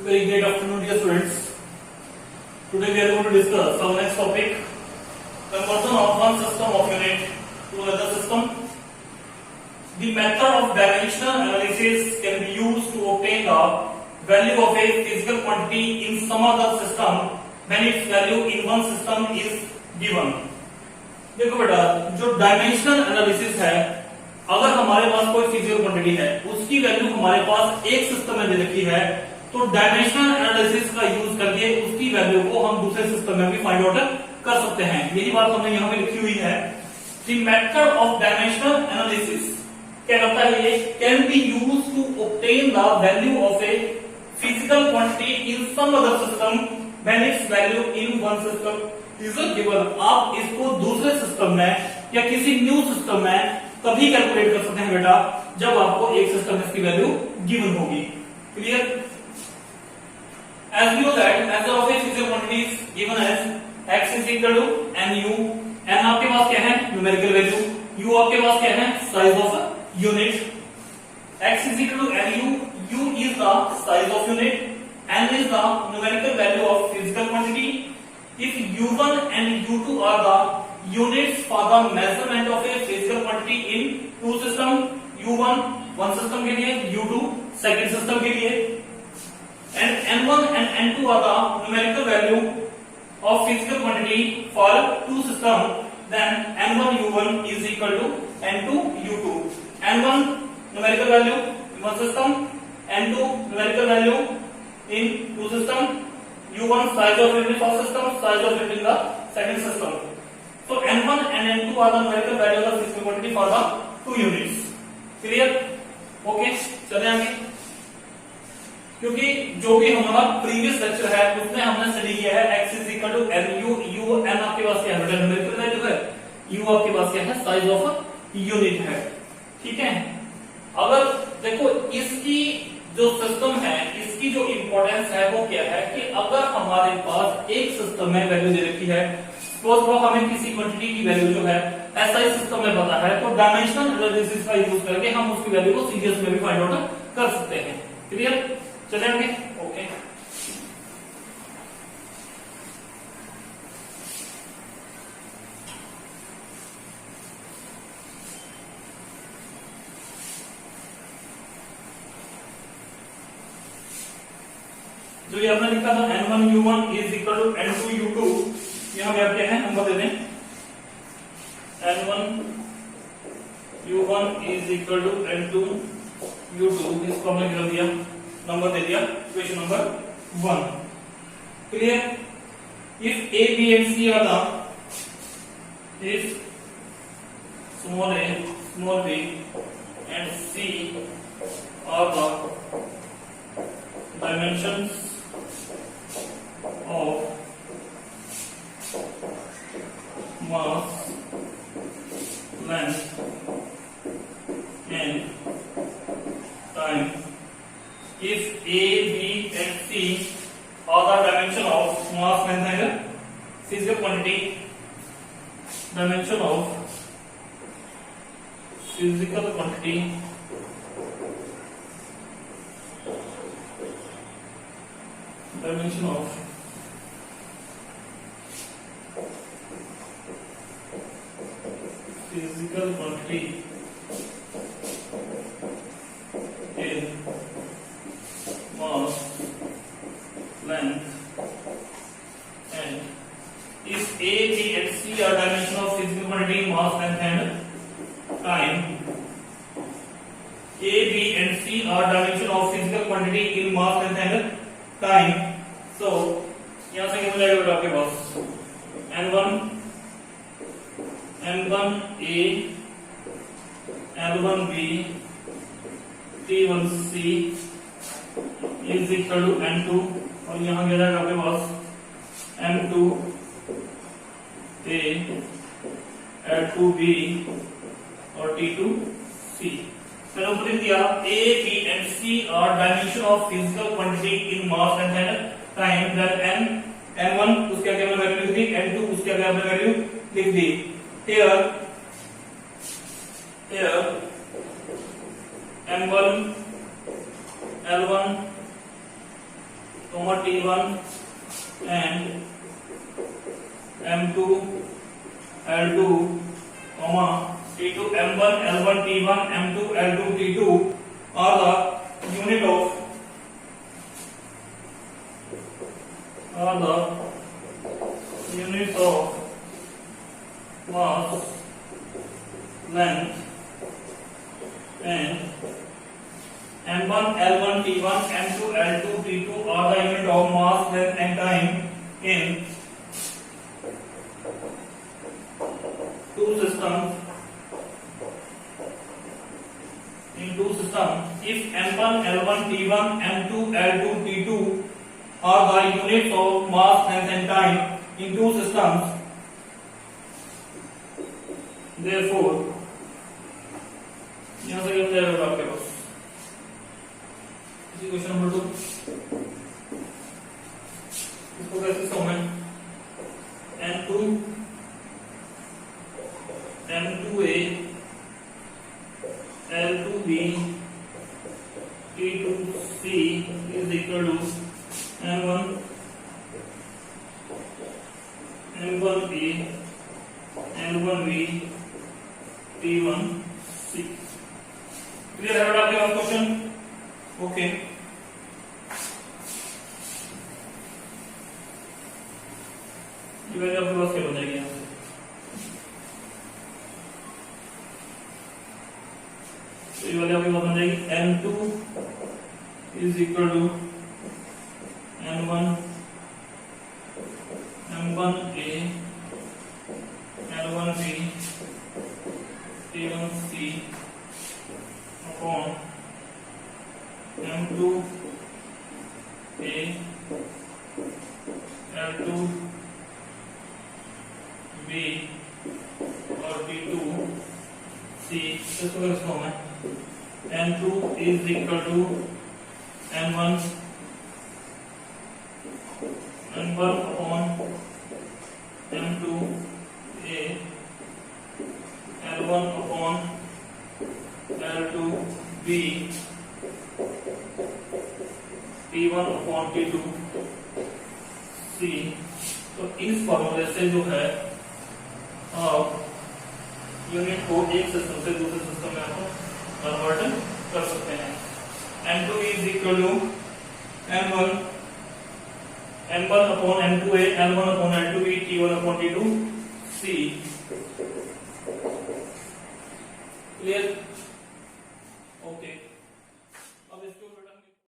Very great afternoon, dear students. Today we are going to discuss our next topic: conversion of one system of unit to another system. The method of dimensional analysis can be used to obtain the value of a physical quantity in some other system when its value in one system is given. देखो बेटा, जो dimensional analysis है, अगर हमारे पास कोई physical quantity है, उसकी value हमारे पास एक सिस्टम में दे रखी है, तो डायमेंशनल एनालिसिस का यूज करके उसकी वैल्यू को हम दूसरे सिस्टम में भी फाइंड आउट कर सकते हैं। यही बात हमने यहाँ पे लिखी हुई है। The method of dimensional analysis क्या करता है, ये can be use to obtain the value of a physical quantity in some other system when its value in one system is given. आप इसको दूसरे सिस्टम में या किसी न्यू सिस्टम में तभी कैलकुलेट कर सकते हैं बेटा, जब आपको एक सिस्टम में इसकी वैल्यू गिवन होगी। Clear? As we know that measure of a physical quantity is given as x is equal to nu. n आपके पास क्या है? Numerical value. u आपके पास क्या है? Size of unit. x is equal to nu. u is the size of unit. n is the numerical value of physical quantity. If u1 and u2 are the units for the measurement of a physical quantity in two system, u1 one system के लिए, u2 second system के लिए, and n1 and n2 are the numerical value of physical quantity for two system, then n1 u1 is equal to n2 u2. n1 numerical value in one system, n2 numerical value in two system, u1 size of unit of system, size of unit in the second system. So n1 and n2 are the numerical value of the physical quantity for the two units. Clear? Okay, चले आगे। क्योंकि जो भी हमारा previous lecture है उसमें हमने study किया है x is equal to mu, u, n आपके पास क्या है? न्यूमेरिकल वैल्यू है, u आपके पास क्या है? साइज ऑफ यूनिट है। ठीक है, अगर देखो इसकी जो सिस्टम है, इसकी जो इंपॉर्टेंस है वो क्या है कि अगर हमारे पास एक सिस्टम में वैल्यू दे रखी है, सपोज वो हमें किसी क्वांटिटी की वैल्यू जो है एसआई सिस्टम में पता है, तो डायमेंशनल एनालिसिस का यूज करके हम उसकी वैल्यू को सीरीज में भी फाइंड आउट कर सकते हैं। क्लियर? चलेंगे? ओके। जो ये आपने लिखा था n1 u1 is equal to n2 u2, यहां पे आप क्या है नंबर दे दें, n1 u1 is equal to n2 u2, इसको हमने कर दिया, नंबर दे दिया, equation number 1। Clear? If a b and c are the, if small a small b and c are the dimensions of mass, length and time, if a, b and c are the dimension of mass, length and physical quantity, dimension of physical quantity dimension of physical quantity in mass, length and if a, b and c are dimension of physical quantity in mass, length and time, a, b and c are dimension of physical quantity in mass, length and time, so यहां से क्या मिलेगा बेटा आपके पास n1 a l1b t1c is equal to n2, और यहां क्या जाएगा आपके पास m2 a l2b और t2c। मैंने ऊपर लिख दिया a, b and c are dimension of physical quantity in mass, length and time, then n1 उसके आगे हमने वैल्यू लिख दी, n2 उसके आगे हमने वैल्यू लिख दी। here n1 l1 T1 and M2 L2, T2 M1 L1 T1 M2 L2 T2 are the unit of mass, length, and M1 L1 T1 M2 L2 T2 are the unit of mass, length and time in two systems. If M1 L1 T1 M2 L2 T2 are the units of mass, length and time in two systems, therefore यहाँ से क्या जाएगा आपके पास इसी question number 2 इसको कैसे समझें M2 M2A L2B T2C is equal to M1 M1A L1B T1C. Clear है बेटा आपके पास क्वेश्चन? ओके, ये वैल्यू आपके पास क्या बन जाएगी यहाँ से? ये वाली आपके पास बन जाएगी M2 is equal to M1 M1A L1B T1C upon M2A L2B और T2C. इसको कैसे फॉर्म है? M2 is equal to M1 upon M2A L1 upon L2B T1 upon T2C. तो इस फॉर्मूले से जो है आप यूनिट को एक सिस्टम से दूसरे सिस्टम में आपको कन्वर्ट कर सकते हैं. M2 is equal to M1 upon M2A L1 upon L2B T1 upon T2C. Clear?